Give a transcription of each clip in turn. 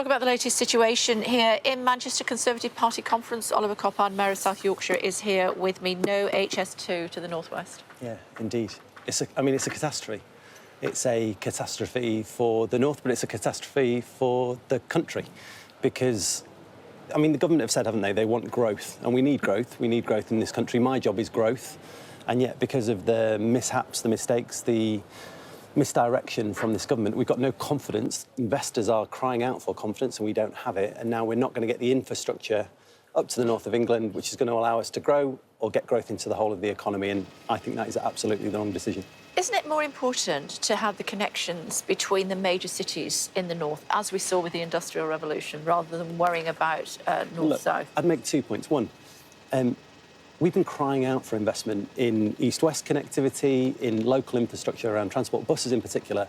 talk about the latest situation here in Manchester Conservative Party conference. Oliver Coppard, Mayor of South Yorkshire, is here with me. No HS2 to the northwest. Yeah, indeed. It's a catastrophe. It's a catastrophe for the north, but it's a catastrophe for the country because, the government have said, haven't they, they want growth, and we need growth. We need growth in this country. My job is growth, and yet because of the mishaps, the mistakes, the misdirection from this government, we've got no confidence. Investors are crying out for confidence and we don't have it, and now we're not going to get the infrastructure up to the north of England, which is going to allow us to grow or get growth into the whole of the economy, and I think that is absolutely the wrong decision. Isn't it more important to have the connections between the major cities in the north, as we saw with the Industrial Revolution, rather than worrying about north-south? I'd make 2 points. One, we've been crying out for investment in east-west connectivity, in local infrastructure around transport, buses in particular,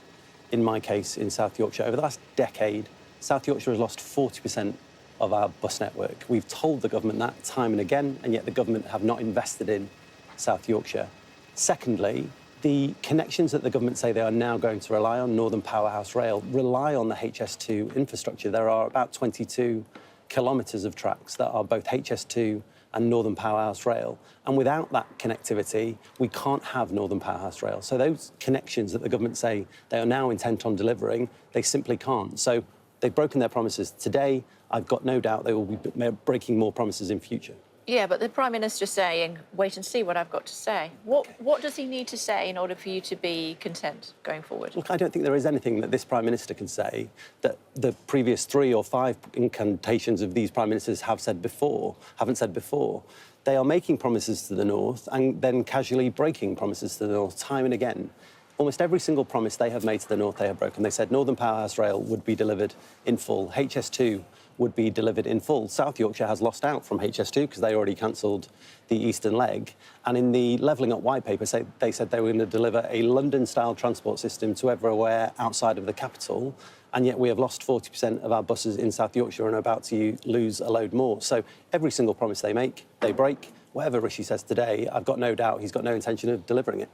in my case, in South Yorkshire. Over the last decade, South Yorkshire has lost 40% of our bus network. We've told the government that time and again, and yet the government have not invested in South Yorkshire. Secondly, the connections that the government say they are now going to rely on, Northern Powerhouse Rail, rely on the HS2 infrastructure. There are about 22 kilometres of tracks that are both HS2 and Northern Powerhouse Rail. And without that connectivity, we can't have Northern Powerhouse Rail. So those connections that the government say they are now intent on delivering, they simply can't. So they've broken their promises today. I've got no doubt they will be breaking more promises in future. Yeah, but the Prime Minister's saying, wait and see what I've got to say. What does he need to say in order for you to be content going forward? Look, I don't think there is anything that this Prime Minister can say that the previous 3 or 5 incantations of these Prime Ministers haven't said before. They are making promises to the north and then casually breaking promises to the north time and again. Almost every single promise they have made to the north, they have broken. They said Northern Powerhouse Rail would be delivered in full. HS2 would be delivered in full. South Yorkshire has lost out from HS2 because they already cancelled the Euston leg. And in the Levelling Up white paper, they said they were going to deliver a London-style transport system to everywhere outside of the capital. And yet we have lost 40% of our buses in South Yorkshire and are about to lose a load more. So every single promise they make, they break. Whatever Rishi says today, I've got no doubt he's got no intention of delivering it.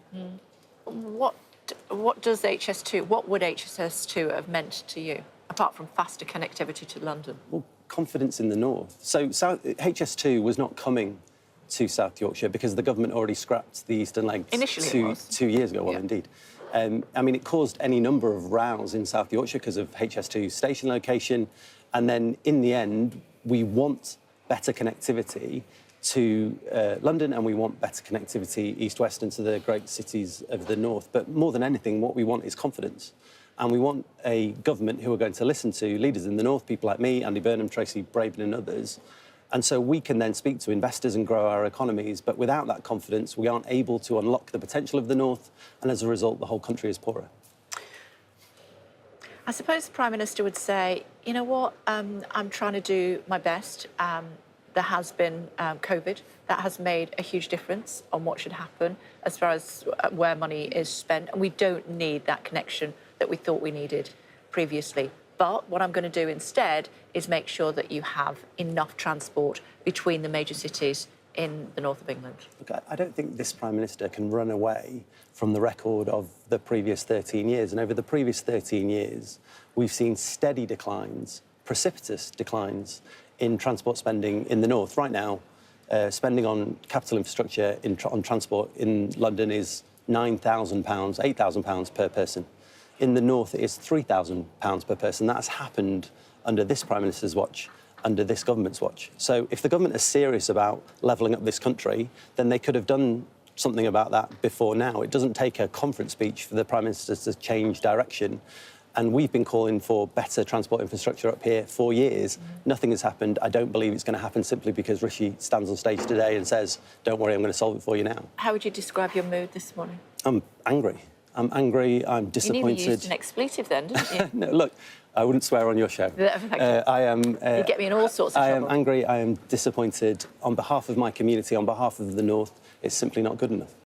What does HS2, what would HS2 have meant to you, apart from faster connectivity to London? Well, confidence in the north. So HS2 was not coming to South Yorkshire because the government already scrapped the Euston leg initially 2 years ago. Well, yeah. Indeed. It caused any number of rows in South Yorkshire because of HS2 station location. And then, in the end, we want better connectivity to London, and we want better connectivity east-west and to the great cities of the north. But more than anything, what we want is confidence. And we want a government who are going to listen to leaders in the north, people like me, Andy Burnham, Tracy Braben and others. And so we can then speak to investors and grow our economies. But without that confidence, we aren't able to unlock the potential of the north. And as a result, the whole country is poorer. I suppose the Prime Minister would say, you know what, I'm trying to do my best. There has been COVID. That has made a huge difference on what should happen as far as where money is spent. And we don't need that connection that we thought we needed previously. But what I'm going to do instead is make sure that you have enough transport between the major cities in the north of England. Look, I don't think this Prime Minister can run away from the record of the previous 13 years. And over the previous 13 years, we've seen steady declines, precipitous declines in transport spending in the north. Right now, spending on capital infrastructure on transport in London is £9,000, £8,000 per person. In the north, it is £3,000 per person. That's happened under this Prime Minister's watch, under this government's watch. So if the government is serious about levelling up this country, then they could have done something about that before now. It doesn't take a conference speech for the Prime Minister to change direction. And we've been calling for better transport infrastructure up here for years. Nothing has happened. I don't believe it's going to happen simply because Rishi stands on stage today and says, don't worry, I'm going to solve it for you now. How would you describe your mood this morning? I'm angry. I'm angry, I'm disappointed. You nearly used an expletive then, didn't you? No, look, I wouldn't swear on your show. You get me in all sorts of trouble. I am angry, I am disappointed. On behalf of my community, on behalf of the north, it's simply not good enough.